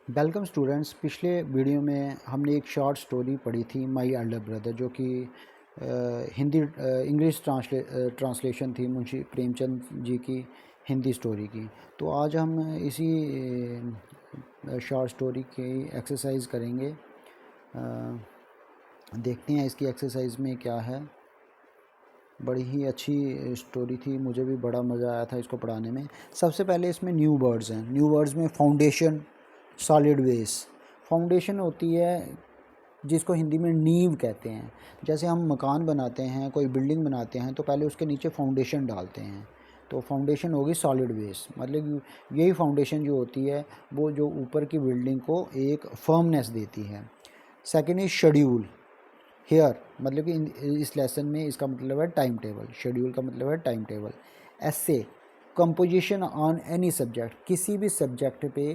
Welcome students. पिछले video में हमने एक शॉर्ट स्टोरी पढ़ी थी माई एल्डर ब्रदर, जो कि हिंदी इंग्लिश ट्रांसलेशन थी मुंशी प्रेमचंद जी की हिंदी स्टोरी की। तो आज हम इसी शॉर्ट स्टोरी की एक्सरसाइज करेंगे। देखते हैं इसकी एक्सरसाइज में क्या है। बड़ी ही अच्छी स्टोरी थी, मुझे भी बड़ा मज़ा आया था इसको पढ़ाने में। सबसे पहले इसमें न्यू वर्ड्स हैं। न्यू वर्ड्स में फाउंडेशन, सॉलिड बेस। फाउंडेशन होती है जिसको हिंदी में नींव कहते हैं। जैसे हम मकान बनाते हैं, कोई बिल्डिंग बनाते हैं, तो पहले उसके नीचे फाउंडेशन डालते हैं। तो फाउंडेशन होगी सॉलिड बेस, मतलब यही फाउंडेशन जो होती है वो जो ऊपर की बिल्डिंग को एक फर्मनेस देती है। Second is schedule. हेयर मतलब कि इस लेसन में इसका मतलब है टाइम टेबल। शेड्यूल का मतलब है time table. Essay, composition on any subject, किसी भी सब्जेक्ट पे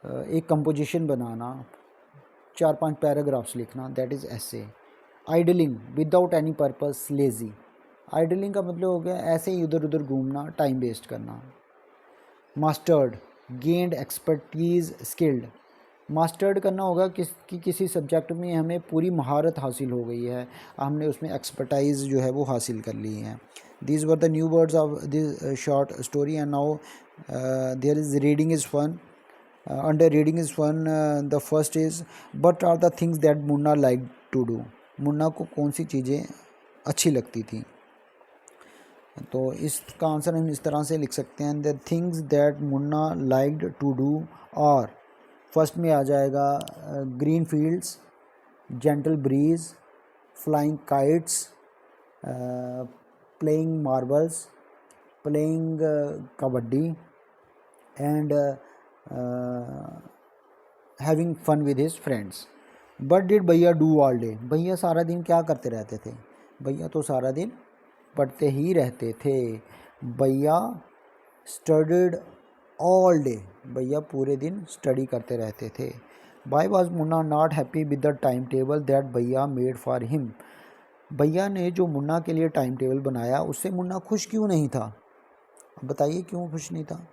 एक कंपोजिशन बनाना, 4-5 पैराग्राफ्स लिखना, that is essay. Idling without any purpose, lazy. Idling का मतलब हो गया ऐसे ही इधर उधर घूमना, टाइम वेस्ट करना। Mastered, gained expertise, skilled. Mastered करना होगा किसी सब्जेक्ट में हमें पूरी महारत हासिल हो गई है, हमने उसमें एक्सपर्टाइज जो है वो हासिल कर ली है। These were the new words of this short story. And now there is reading is fun. Under reading is fun the first is but are the things that Munna like to do. Munna को कौन सी चीज़ें अच्छी लगती थी? तो इसका answer हम इस तरह से लिख सकते हैं, the things that Munna liked to do. और फर्स्ट में आ जाएगा green fields, gentle breeze, flying kites, playing marbles, playing kabaddi, and having fun with his friends. But did भैया डू ऑल डे? भैया सारा दिन क्या करते रहते थे? भैया तो सारा दिन पढ़ते ही रहते थे। भैया स्टडीड ऑल डे, भैया पूरे दिन स्टडी करते रहते थे। Why was Munna not happy with the time table that भैया मेड फॉर हिम? भैया ने जो मुन्ना के लिए टाइम टेबल बनाया उससे मुन्ना खुश क्यों नहीं था? अब बताइए क्यों खुश नहीं था?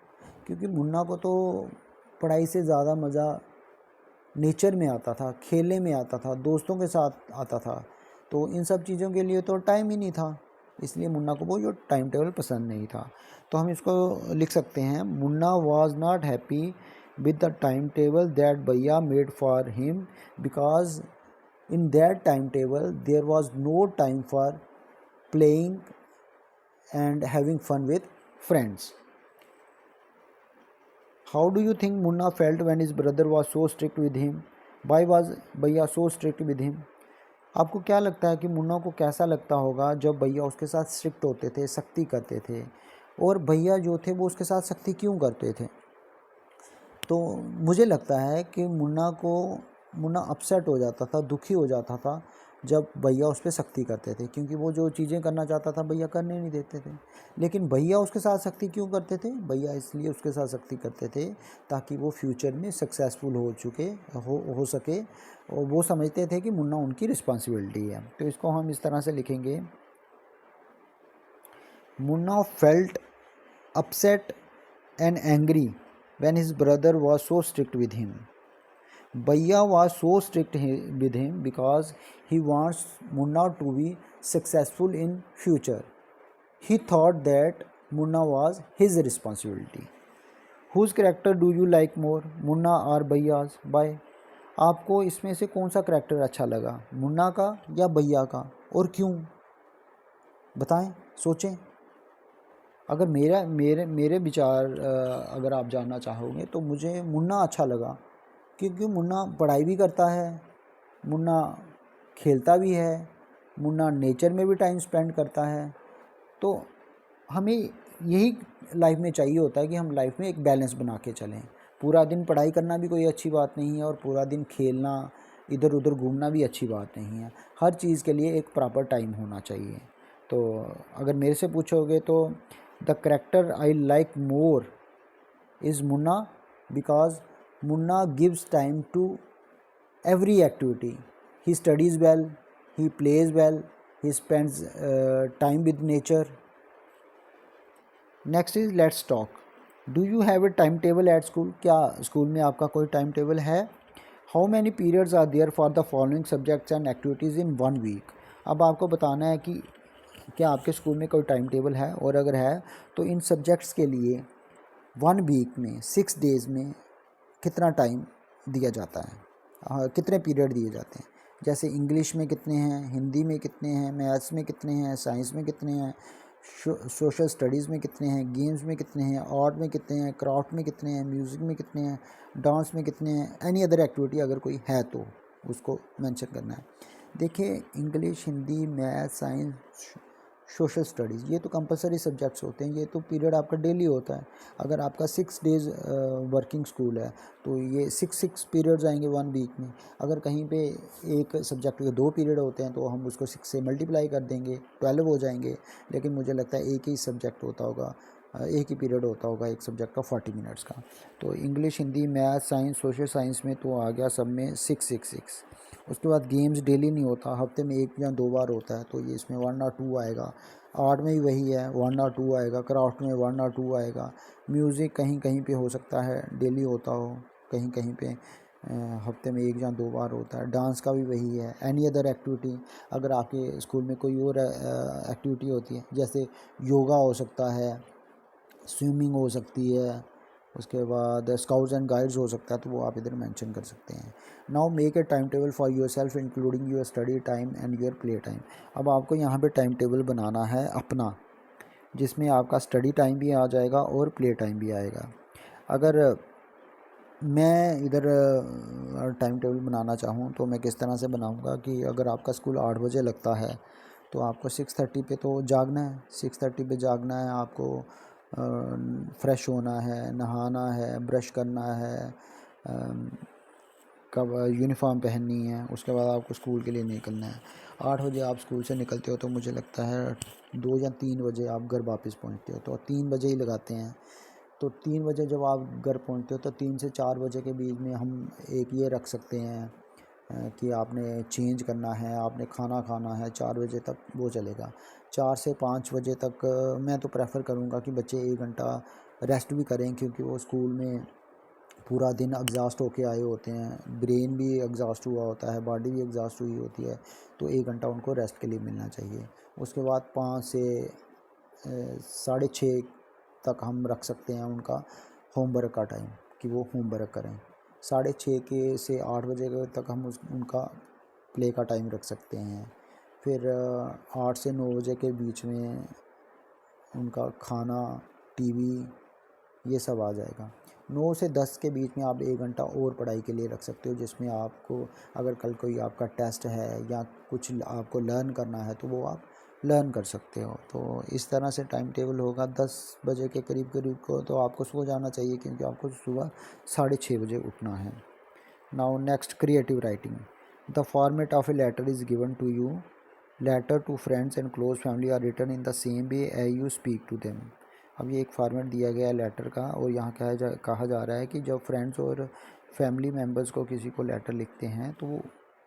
क्योंकि मुन्ना को तो पढ़ाई से ज़्यादा मज़ा नेचर में आता था, खेलने में आता था, दोस्तों के साथ आता था। तो इन सब चीज़ों के लिए तो टाइम ही नहीं था, इसलिए मुन्ना को वो जो टाइम टेबल पसंद नहीं था। तो हम इसको लिख सकते हैं, Munna was not happy with the time table that भैया made for him because in that time table there was no time for playing and having fun with friends. How do you think Munna felt when his brother was so strict with him? Why was भैया so strict with him? आपको क्या लगता है कि मुन्ना को कैसा लगता होगा जब भैया उसके साथ स्ट्रिक्ट होते थे, सख्ती करते थे? और भैया जो थे वो उसके साथ सख्ती क्यों करते थे? तो मुझे लगता है कि मुन्ना अपसेट हो जाता था, दुखी हो जाता था जब भैया उस पर सख्ती करते थे, क्योंकि वो जो चीज़ें करना चाहता था भैया करने नहीं देते थे। लेकिन भैया उसके साथ सख्ती क्यों करते थे? भैया इसलिए उसके साथ सख्ती करते थे ताकि वो फ्यूचर में सक्सेसफुल हो सके, और वो समझते थे कि मुन्ना उनकी रिस्पॉन्सिबिलिटी है। तो इसको हम इस तरह से लिखेंगे, Munna felt upset and angry when his brother was so strict with him. Bhaiya was so strict with him because he wants Munna to be successful in future. He thought that Munna was his responsibility. Whose character do you like more, Munna or Bhaiya's? Why? आपको इसमें से कौन सा character अच्छा लगा, मुन्ना का या भैया का, और क्यों? बताएं, सोचें। अगर मेरे विचार अगर आप जानना चाहोगे तो मुझे मुन्ना अच्छा लगा, क्योंकि मुन्ना पढ़ाई भी करता है, मुन्ना खेलता भी है, मुन्ना नेचर में भी टाइम स्पेंड करता है। तो हमें यही लाइफ में चाहिए होता है कि हम लाइफ में एक बैलेंस बना के चलें। पूरा दिन पढ़ाई करना भी कोई अच्छी बात नहीं है, और पूरा दिन खेलना, इधर उधर घूमना भी अच्छी बात नहीं है। हर चीज़ के लिए एक प्रॉपर टाइम होना चाहिए। तो अगर मेरे से पूछोगे तो the character I like more is Munna because Munna gives time to every activity. He studies well, he plays well, he spends time with nature. Next is let's talk. Do you have a time table at school, क्या school में आपका कोई time table है? How many periods are there for the following subjects and activities in one week. अब आपको बताना है कि क्या आपके स्कूल में कोई टाइम टेबल है, और अगर है तो इन सब्जेक्ट्स के लिए 1 वीक में 6 डेज़ में कितना टाइम दिया जाता है, कितने पीरियड दिए जाते हैं। जैसे इंग्लिश में कितने हैं, हिंदी में कितने हैं, मैथ्स में कितने हैं, साइंस में कितने हैं, सोशल स्टडीज़ में कितने हैं, गेम्स में कितने हैं, आर्ट में कितने हैं, क्राफ्ट में कितने हैं, म्यूज़िक में कितने हैं, डांस में कितने हैं, एनी अदर एक्टिविटी अगर कोई है तो उसको मेंशन करना है। देखिए, English, Hindi, math, science, social studies, ये तो कंपलसरी सब्जेक्ट्स होते हैं, ये तो पीरियड आपका डेली होता है। अगर आपका 6 डेज़ वर्किंग स्कूल है तो ये 6 पीरियड्स आएंगे 1 वीक में। अगर कहीं पे एक सब्जेक्ट के 2 पीरियड होते हैं तो हम उसको 6 से मल्टीप्लाई कर देंगे, 12 हो जाएंगे। लेकिन मुझे लगता है एक ही सब्जेक्ट होता होगा, एक ही पीरियड होता होगा एक सब्जेक्ट का 40 मिनट्स का। तो English, Hindi, math, science, social science में तो आ गया सब में 6 6 6। उसके बाद गेम्स डेली नहीं होता, हफ्ते में 1 या 2 बार होता है, तो ये इसमें 1 और 2 आएगा। आर्ट में भी वही है, 1 और 2 आएगा। क्राफ्ट में 1 और 2 आएगा। म्यूज़िक कहीं कहीं पे हो सकता है डेली होता हो, कहीं कहीं पे हफ्ते में 1 या 2 बार होता है। डांस का भी वही है। एनी अदर एक्टिविटी, अगर आपके स्कूल में कोई और एक्टिविटी होती है, जैसे योगा हो सकता है, स्विमिंग हो सकती है, उसके बाद स्काउट्स एंड गाइड्स हो सकता है, तो वो आप इधर मेंशन कर सकते हैं। Now make a time table for your self including your study time and your play time. अब आपको यहाँ पे टाइम टेबल बनाना है अपना, जिसमें आपका स्टडी टाइम भी आ जाएगा और प्ले टाइम भी आएगा। अगर मैं इधर टाइम टेबल बनाना चाहूँ तो मैं किस तरह से बनाऊँगा कि अगर आपका स्कूल 8 बजे लगता है तो आपको 6:30 पे तो जागना है। 6:30 पे जागना है आपको, फ्रेश होना है, नहाना है, ब्रश करना है, कब यूनिफॉर्म पहननी है, उसके बाद आपको स्कूल के लिए निकलना है। 8 बजे आप स्कूल से निकलते हो तो मुझे लगता है 2 या 3 बजे आप घर वापस पहुंचते हो, तो 3 बजे ही लगाते हैं। तो 3 बजे जब आप घर पहुंचते हो तो 3 से 4 बजे के बीच में हम एक ये रख सकते हैं कि आपने चेंज करना है, आपने खाना खाना है, 4 बजे तक वो चलेगा। 4 से 5 बजे तक मैं तो प्रेफर करूँगा कि बच्चे 1 घंटा रेस्ट भी करें, क्योंकि वो स्कूल में पूरा दिन एग्जॉस्ट होके आए होते हैं, ब्रेन भी एग्जॉस्ट हुआ होता है, बॉडी भी एग्जॉस्ट हुई होती है, तो 1 घंटा उनको रेस्ट के लिए मिलना चाहिए। उसके बाद 5 से 6:30 तक हम रख सकते हैं उनका होमवर्क का टाइम, कि वो होमवर्क करें। 6:30 के से 8 बजे तक हम उनका प्ले का टाइम रख सकते हैं। फिर 8 से 9 बजे के बीच में उनका खाना, टीवी, ये सब आ जाएगा। 9 से 10 के बीच में आप 1 घंटा और पढ़ाई के लिए रख सकते हो, जिसमें आपको अगर कल कोई आपका टेस्ट है या कुछ आपको लर्न करना है तो वो आप लर्न कर सकते हो। तो इस तरह से टाइम टेबल होगा। 10 बजे के करीब करीब को तो आपको सो जाना चाहिए, क्योंकि आपको सुबह 6:30 बजे उठना है। Now next, creative writing. The format of a letter is given to you. Letter to friends and close family are written in the same way as you speak to them. अब ये एक फॉर्मेट दिया गया है letter का, और यहाँ कहा जा रहा है कि जब फ्रेंड्स और फैमिली मेम्बर्स को किसी को लेटर लिखते हैं तो वो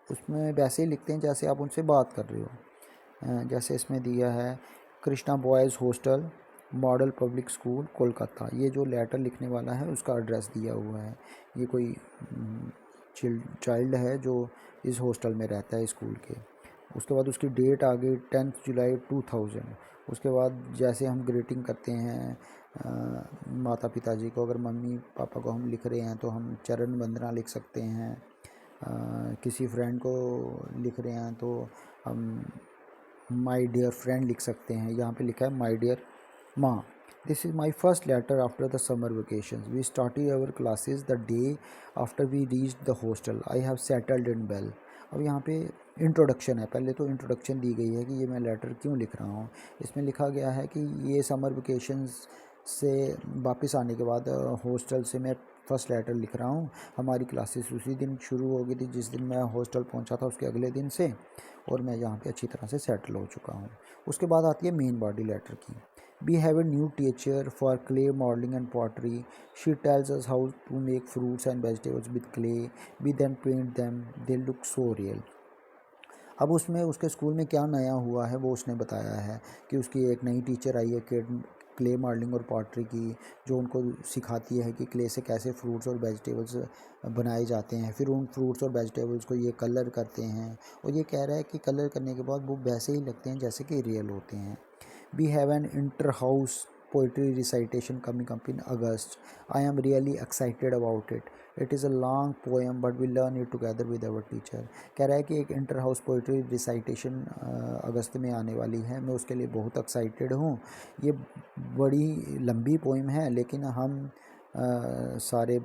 उसमें वैसे ही लिखते हैं जैसे आप उनसे बात कर रहे हो। जैसे इसमें दिया है, Krishna boys hostel, model public school, Kolkata. ये जो लेटर लिखने वाला है उसका एड्रेस दिया हुआ है। ये कोई चाइल्ड है जो इस हॉस्टल में रहता है स्कूल के। उसके बाद उसकी डेट आ गई 10 जुलाई 2000। उसके बाद जैसे हम ग्रीटिंग करते हैं माता पिता जी को, अगर मम्मी पापा को हम लिख रहे हैं तो हम चरण वंदना लिख सकते हैं। किसी फ्रेंड को लिख रहे हैं तो हम माय डियर फ्रेंड लिख सकते हैं। यहाँ पे लिखा है my dear maa, this is my first letter after the summer vacation, we started our classes the day after we reach the hostel, I have settled in well. अब यहाँ पे इंट्रोडक्शन है, पहले तो इंट्रोडक्शन दी गई है कि ये मैं लेटर क्यों लिख रहा हूँ। इसमें लिखा गया है कि ये समर वेकेशंस से वापस आने के बाद हॉस्टल से मैं फ़र्स्ट लेटर लिख रहा हूँ। हमारी क्लासेस उसी दिन शुरू हो गई थी जिस दिन मैं हॉस्टल पहुँचा था, उसके अगले दिन से, और मैं यहाँ पे अच्छी तरह से सेटल हो चुका हूँ। उसके बाद आती है मेन बॉडी लेटर की। We have a new teacher for clay modeling and pottery. She tells us how to make fruits and vegetables with clay. We then paint them. They look so real. अब उसमें उसके school में क्या नया हुआ है वो उसने बताया है कि उसकी एक नई टीचर आई है क्ले मॉडलिंग और पॉटरी की, जो उनको सिखाती है कि क्ले से कैसे फ्रूट्स और वेजिटेबल्स बनाए जाते हैं। फिर उन फ्रूट्स और वेजिटेबल्स को ये कलर करते हैं, और ये कह रहा है कि कलर करने के बाद वो वैसे ही लगते हैं जैसे कि रियल होते हैं। We have an inter-house poetry recitation coming up in August. I am really excited about it. It is a long poem, but we learn it together with our teacher. कह रहा है कि एक इंटर हाउस पोइट्री रिसाइटेशन अगस्त में आने वाली है, मैं उसके लिए बहुत एक्साइटेड हूँ। ये बड़ी लंबी पोइम है, लेकिन हम सारे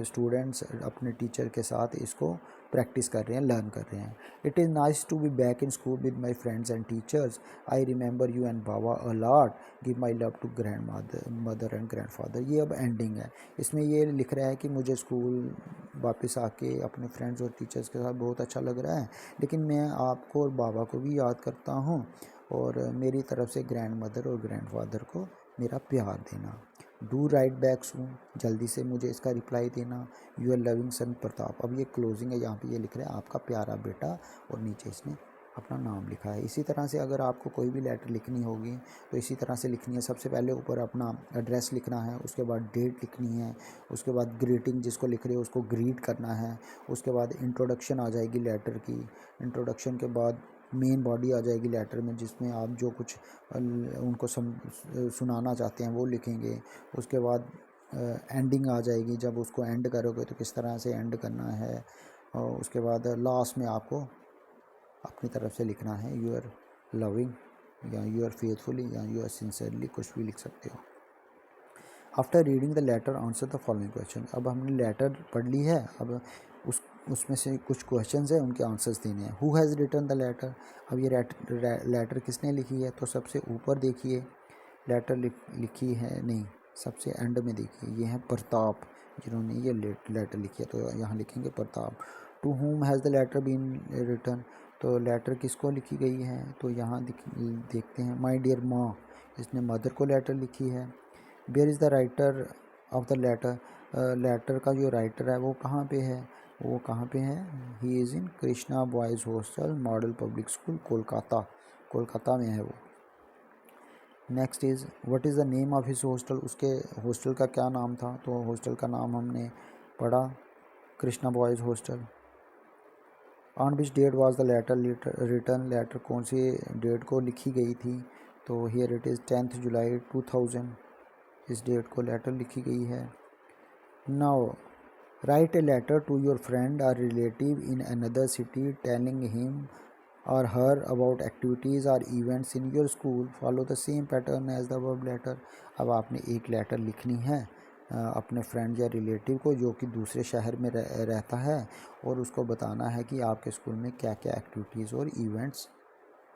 स्टूडेंट्स अपने टीचर के साथ इसको प्रैक्टिस कर रहे हैं, लर्न कर रहे हैं। It is nice to be back in school with my friends and teachers. I remember you and baba a lot. Give my love to grandmother and grandfather. ये अब एंडिंग है। इसमें ये लिख रहा है कि मुझे स्कूल वापस आके अपने फ्रेंड्स और टीचर्स के साथ बहुत अच्छा लग रहा है, लेकिन मैं आपको और बाबा को भी याद करता हूँ, और मेरी तरफ से ग्रैंड मदर और ग्रैंड फादर को मेरा प्यार देना। Do write back soon. जल्दी से मुझे इसका रिप्लाई देना। Your loving son Pratap. अब ये क्लोजिंग है, यहाँ पे ये लिख रहे हैं आपका प्यारा बेटा, और नीचे इसने अपना नाम लिखा है। इसी तरह से अगर आपको कोई भी लेटर लिखनी होगी तो इसी तरह से लिखनी है। सबसे पहले ऊपर अपना एड्रेस लिखना है, उसके बाद डेट लिखनी है, उसके बाद ग्रीटिंग जिसको लिख रहे हो उसको ग्रीट करना है, उसके बाद इंट्रोडक्शन आ जाएगी लेटर की। इंट्रोडक्शन के बाद मेन बॉडी आ जाएगी लेटर में, जिसमें आप जो कुछ उनको सुनाना चाहते हैं वो लिखेंगे। उसके बाद एंडिंग आ जाएगी, जब उसको एंड करोगे तो किस तरह से एंड करना है। और उसके बाद लास्ट में आपको अपनी तरफ से लिखना है यू आर लविंग, या यू आर फेथफुली, या यू आर सिंसियरली, कुछ भी लिख सकते हो। After reading the letter answer the following question. अब हमने लेटर पढ़ ली है, अब उसमें से कुछ क्वेश्चंस हैं, उनके आंसर्स देने हैं। Who has written the letter. अब ये लेटर किसने लिखी है, तो सबसे ऊपर देखिए लेटर लिखी है, नहीं सबसे एंड में देखिए, ये है प्रताप, जिन्होंने ये लेटर लिखी है, तो यहाँ लिखेंगे Pratap. To whom has the letter been written. तो लेटर किसको लिखी गई है, तो यहाँ देखते हैं माय डियर माँ, इसने मदर को लेटर लिखी है। Where is the writer of the letter. Letter का जो राइटर है वो कहाँ पे है, वो कहाँ पे है, he is in Krishna boys hostel model public school Kolkata, Kolkata में है वो। Next is what is the name of his hostel. उसके हॉस्टल का क्या नाम था, तो हॉस्टल का नाम हमने पढ़ा Krishna boys hostel. On which date was the letter return. Letter कौन सी डेट को लिखी गई थी, तो हियर इट इज़ 10 जुलाई 2000, इस डेट को लेटर लिखी गई है। Now write a letter to your friend और relative in another city telling him or her about activities or events in your school. Follow the same pattern as the verb letter. अब आपने एक letter लिखनी है अपने friend या relative को जो कि दूसरे शहर में रहता है, और उसको बताना है कि आपके स्कूल में क्या क्या एक्टिविटीज़ और इवेंट्स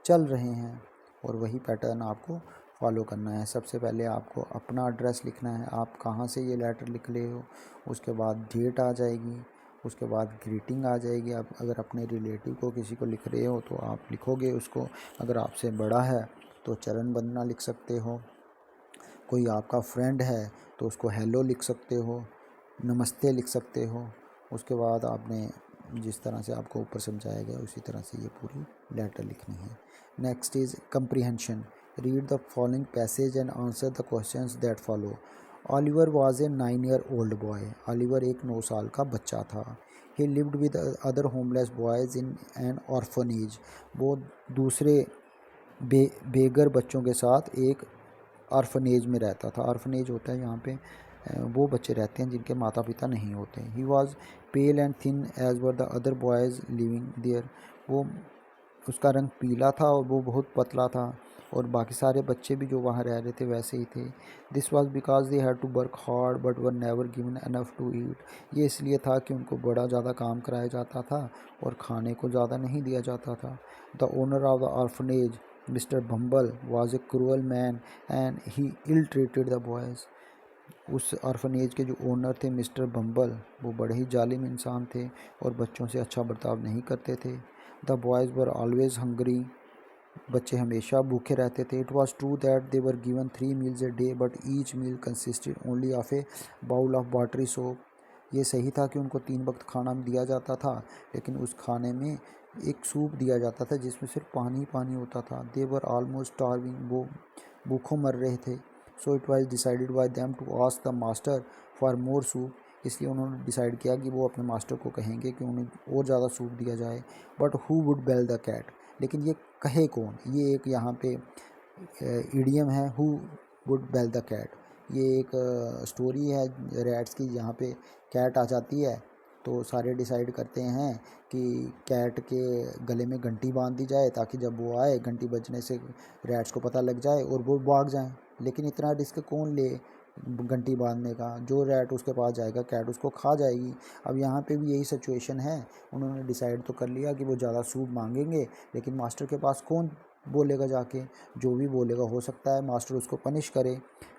चल रहे हैं, और वही पैटर्न आपको फॉलो करना है। सबसे पहले आपको अपना एड्रेस लिखना है, आप कहाँ से ये लेटर लिख रहे हो, उसके बाद डेट आ जाएगी, उसके बाद ग्रीटिंग आ जाएगी। आप अगर अपने रिलेटिव को किसी को लिख रहे हो तो आप लिखोगे उसको, अगर आपसे बड़ा है तो चरण वंदना लिख सकते हो, कोई आपका फ्रेंड है तो उसको हेलो लिख सकते हो, नमस्ते लिख सकते हो। उसके बाद आपने जिस तरह से आपको ऊपर समझाया गया उसी तरह से ये पूरी लेटर लिखनी है। Next is comprehension. Read the following passage and answer the questions that follow. Oliver was a 9-year-old boy. Oliver एक 9 साल का बच्चा था। ही lived with other homeless boys in an orphanage. वो दूसरे बेगर बच्चों के साथ एक ऑर्फनेज में रहता था। ऑर्फनेज होता है यहाँ पे वो बच्चे रहते हैं जिनके माता पिता नहीं होते। He was pale and thin as were the other boys living there. वो उसका रंग पीला था और वो बहुत पतला था, और बाकी सारे बच्चे भी जो वहाँ रह रहे थे वैसे ही थे। This was because they had to work hard but were never given enough to eat. ये इसलिए था कि उनको बड़ा ज़्यादा काम कराया जाता था और खाने को ज़्यादा नहीं दिया जाता था। The owner of the orphanage mister Bumble was a cruel man and he ill treated the boys. उस ऑर्फनेज के जो ओनर थे मिस्टर बम्बल, वो बड़े ही जालिम इंसान थे और बच्चों से अच्छा बर्ताव नहीं करते थे। The boys were always hungry. बच्चे हमेशा भूखे रहते थे। It was true that they were given 3 meals a day but each meal consisted only of a bowl of watery soup. ये सही था कि उनको 3 वक्त खाना दिया जाता था, लेकिन उस खाने में एक सूप दिया जाता था जिसमें सिर्फ पानी पानी होता था। They were almost starving. वो भूखों मर रहे थे। So it was decided by them to ask the master for more soup, इसलिए उन्होंने डिसाइड किया कि वो अपने मास्टर को कहेंगे कि उन्हें और ज़्यादा सूप दिया जाए। But who would bell the cat, लेकिन ये कहे कौन, ये एक यहाँ पे इडियम है, who would bell the cat. ये एक स्टोरी है रैट्स की, जहाँ पे कैट आ जाती है तो सारे डिसाइड करते हैं कि कैट के गले में घंटी बांध दी जाए ताकि जब वो आए घंटी बजने से रैट्स को पता लग जाए और वो भाग जाएं। लेकिन इतना रिस्क कौन ले घंटी बांधने का, जो रैट उसके पास जाएगा कैट उसको खा जाएगी। अब यहाँ पे भी यही सिचुएशन है, उन्होंने डिसाइड तो कर लिया कि वो ज़्यादा सूप मांगेंगे, लेकिन मास्टर के पास कौन बोलेगा जाके, जो भी बोलेगा हो सकता है मास्टर उसको पनिश करे।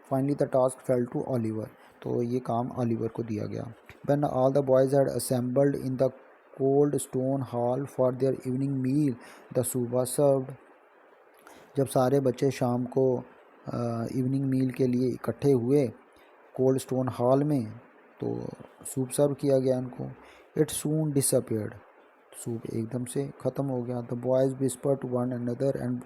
Finally the task fell to Oliver, तो ये काम ऑलिवर को दिया गया। When all the boys had assembled in the cold stone hall for their evening meal the soup was served, जब सारे बच्चे शाम को इवनिंग मील के लिए इकट्ठे हुए कोल्ड स्टोन हॉल में, तो सूप सर्व किया गया उनको। इट सून डिसअपियर्ड, सूप एकदम से ख़त्म हो गया। The boys whisper to one another and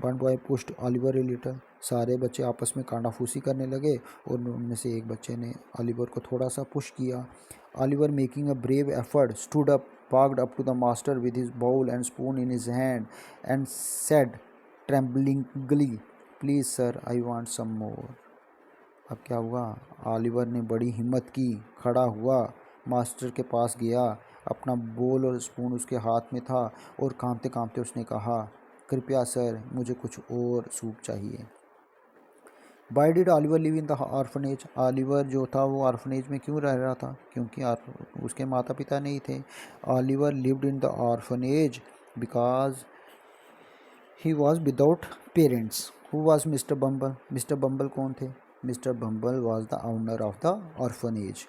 one boy pushed Oliver a little, सारे बच्चे आपस में कानाफूसी करने लगे और उनमें से एक बच्चे ने ऑलिवर को थोड़ा सा पुश किया। Oliver making a brave effort stood up, walked up to the master with his bowl and spoon in his hand and said tremblingly, please sir, I want some more. अब क्या हुआ, Oliver ने बड़ी हिम्मत की, खड़ा हुआ, मास्टर के पास गया, अपना बोल और स्पून उसके हाथ में था और कांपते कांपते उसने कहा, कृपया सर, मुझे कुछ और सूप चाहिए। Why did Oliver live in the orphanage, Oliver जो था वो ऑर्फनेज में क्यों रह रहा था, क्योंकि उसके माता पिता नहीं थे। Oliver lived in the orphanage because he was without parents. Who was Mr Bumble, Mr Bumble कौन थे, Mr Bumble was the owner of the orphanage.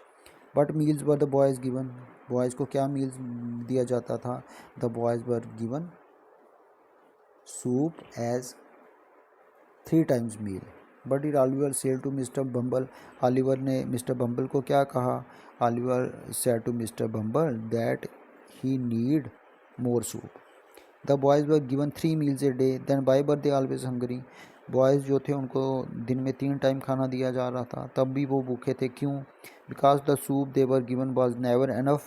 But meals were the boys given, boys को क्या meals दिया जाता था, the boys were given soup as 3 times meal. But did Oliver said to Mr Bumble, Oliver ने Mr Bumble को क्या कहा, Oliver said to Mr bumble that he need more soup. The boys were given 3 meals a day, then why were they always hungry, boys जो थे उनको दिन में 3 time खाना दिया जा रहा था, तब भी वो भूखे थे, क्यों, because the soup they were given was never enough,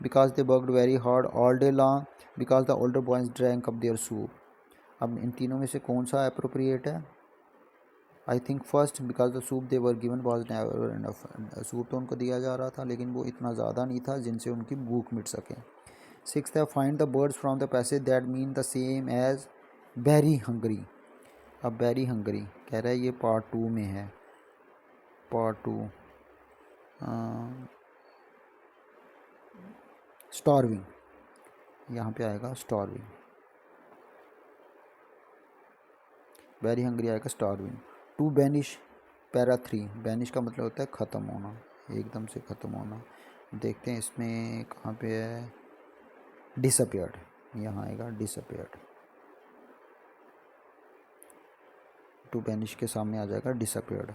because they worked very hard all day long, because the older boys drank up their soup. अब इन तीनों में से कौन सा अप्रोप्रिएट है, I think first, because the soup they were given was never enough, soup तो उनको दिया जा रहा था लेकिन वो इतना ज़्यादा नहीं था जिनसे उनकी भूख मिट सके। 6th है find the words from the passage that mean the same as very hungry. अब वेरी हंगरी कह रहा है ये पार्ट 2 में है, पार्ट 2 स्टार्विंग, यहाँ पे आएगा स्टार्विंग, वेरी हंगरी आएगा starving. To banish para 3, banish का मतलब होता है ख़त्म होना, एकदम से ख़त्म होना। देखते हैं इसमें कहाँ पे है, डिसअपियर्ड, यहाँ आएगा डिसअपियर्ड, टू बैनिश के सामने आ जाएगा डिसअपियर्ड।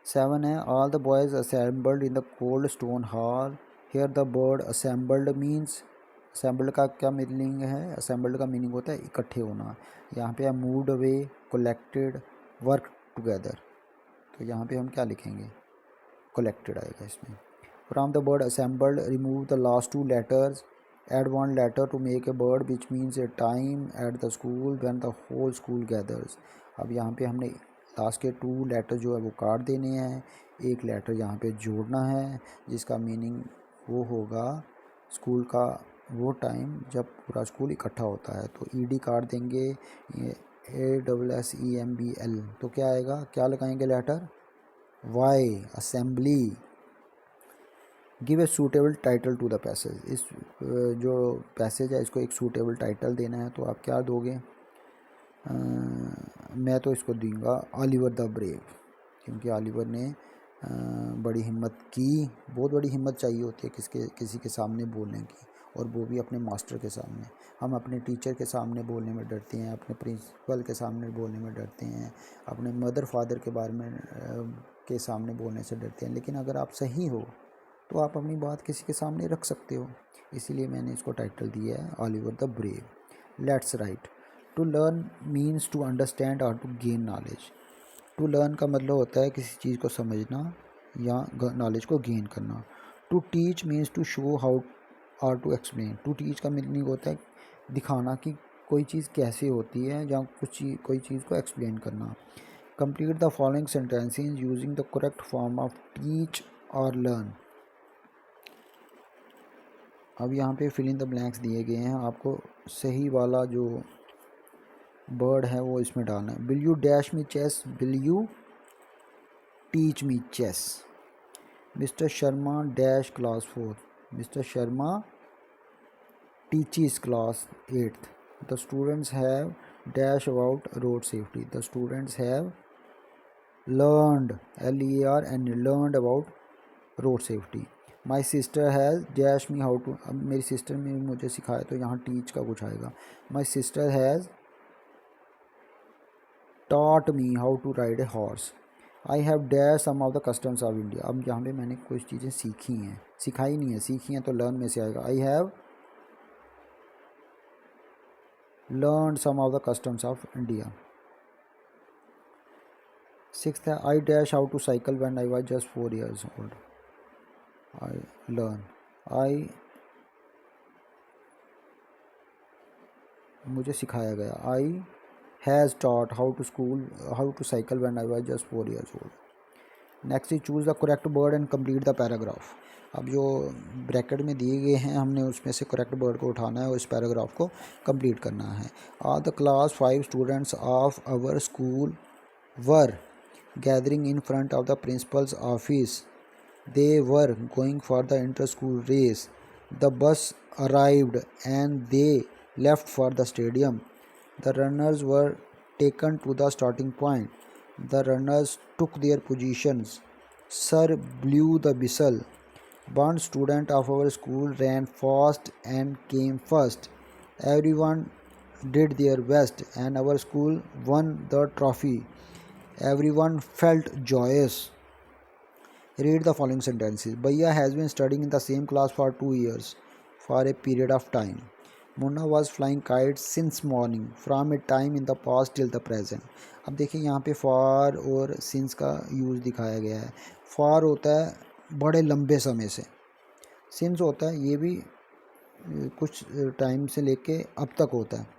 7 है all the boys assembled in the cold stone hall, here the word assembled means, assembled का क्या मीनिंग है, असेंबल्ड का मीनिंग होता है इकट्ठे होना, यहाँ पे है moved away, collected, work together, तो यहाँ पे हम क्या लिखेंगे, कलेक्टेड आएगा इसमें। From the word assembled remove the last 2 letters, add 1 letter to make a word which means a time at the school when the whole school gathers। अब यहाँ पे हमने लास्ट के 2 letter जो है वो काट देने हैं, एक लेटर यहाँ पे जोड़ना है जिसका मीनिंग वो होगा स्कूल का वो टाइम जब पूरा स्कूल इकट्ठा होता है, तो ईडी काट देंगे, ASSEMBL, तो क्या आएगा, क्या लगाएंगे letter, Y, assembly. Give a suitable title to the passage, इस जो पैसेज है इसको एक सूटेबल टाइटल देना है, तो आप क्या दोगे, मैं तो इसको दूंगा ऑलिवर द ब्रेव, क्योंकि ऑलिवर ने बड़ी हिम्मत की, बहुत बड़ी हिम्मत चाहिए होती है किसी के सामने बोलने की, और वो भी अपने मास्टर के सामने। हम अपने टीचर के सामने बोलने में डरते हैं, अपने प्रिंसिपल के सामने बोलने में डरते हैं, अपने मदर फादर के बारे में के सामने बोलने से डरते हैं, लेकिन अगर आप सही हो तो आप अपनी बात किसी के सामने रख सकते हो, इसीलिए मैंने इसको टाइटल दिया है Oliver the brave. Let's write, to learn means to understand और to gain knowledge, to learn का मतलब होता है किसी चीज़ को समझना या नॉलेज को गेन करना। To teach means to show how और टू एक्सप्लेन। टू टीच का मीनिंग होता है दिखाना कि कोई चीज़ कैसे होती है या कोई चीज़ को एक्सप्लेन करना। Complete the following sentences using the correct form of teach और लर्न। अब यहाँ पे फिल इन द ब्लैंक्स दिए गए हैं, आपको सही वाला जो वर्ड है वो इसमें डालना है। Will you dash me chess, will you teach me chess. Mister Sharma dash class 4, mister Sharma teaches class 8th. The students have dash about road safety. The students have learned LEARN learned about road safety. My sister has dash me how to, अब मेरी sister ने मुझे सिखाया तो यहाँ teach का कुछ आएगा। My sister has taught me how to ride a horse. I have dash some of the customs of India. अब यहाँ पे मैंने कुछ चीज़ें सीखी हैं, सिखाई नहीं है, सीखी हैं तो लर्न में से आएगा। I have learned some of the customs of India. 6th, I dash how to cycle when I was just 4 years old. I learn. I मुझे सिखाया गया। I has taught how to cycle when I was just 4 years old. Next is choose the correct word and complete the paragraph. अब जो bracket में दिए गए हैं हमने उसमें से करेक्ट वर्ड को उठाना है और इस पैराग्राफ को कंप्लीट करना है। All the class 5 students of our school were gathering in front of the principal's office. They were going for the inter-school race. The bus arrived and they left for the stadium. The runners were taken to the starting point. The runners took their positions. Sir blew the whistle. One student of our school ran fast and came first. Everyone did their best and our school won the trophy. Everyone felt joyous. Read the following sentences. Bhaiya has been studying in the same class for 2 years for a period of time. Munna was flying kites since morning from a time in the past till the present. अब देखिए यहाँ पे for और since का use दिखाया गया है। For होता है बड़े लंबे समय से, सिंस होता है ये भी कुछ टाइम से लेके अब तक होता है।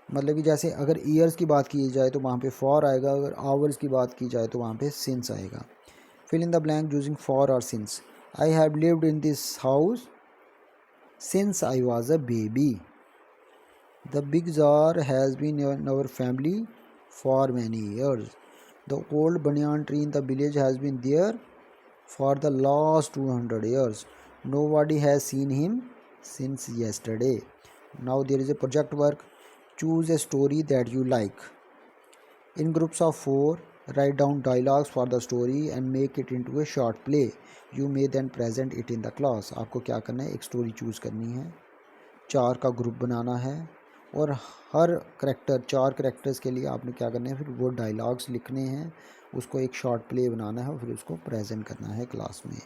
मतलब कि जैसे अगर ईयर्स की बात की जाए तो वहाँ पे फॉर आएगा, अगर आवर्स की बात की जाए तो वहाँ पे सिंस आएगा। Fill in the blank using for और since. I have lived in this house since I was a baby. The big jar has been in our family for many years. The old banyan tree in the village has been there for the last 200 years. Nobody has seen him since yesterday. Now there is a project work. Choose a story that you like. In groups of 4, write down dialogues for the story and make it into a short play. You may then present it in the class. आपको क्या करना है, एक story choose करनी है, 4 का group बनाना है और हर करेक्टर 4 करेक्टर्स के लिए आपने क्या करना है, फिर वो डायलॉग्स लिखने हैं, उसको एक शॉर्ट प्ले बनाना है और फिर उसको प्रेजेंट करना है क्लास में।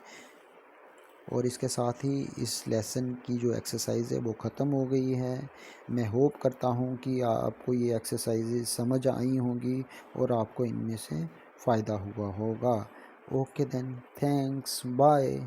और इसके साथ ही इस लेसन की जो एक्सरसाइज है वो ख़त्म हो गई है। मैं होप करता हूँ कि आपको ये एक्सरसाइजेज समझ आई होंगी और आपको इनमें से फ़ायदा हुआ होगा। Okay then, thanks, bye.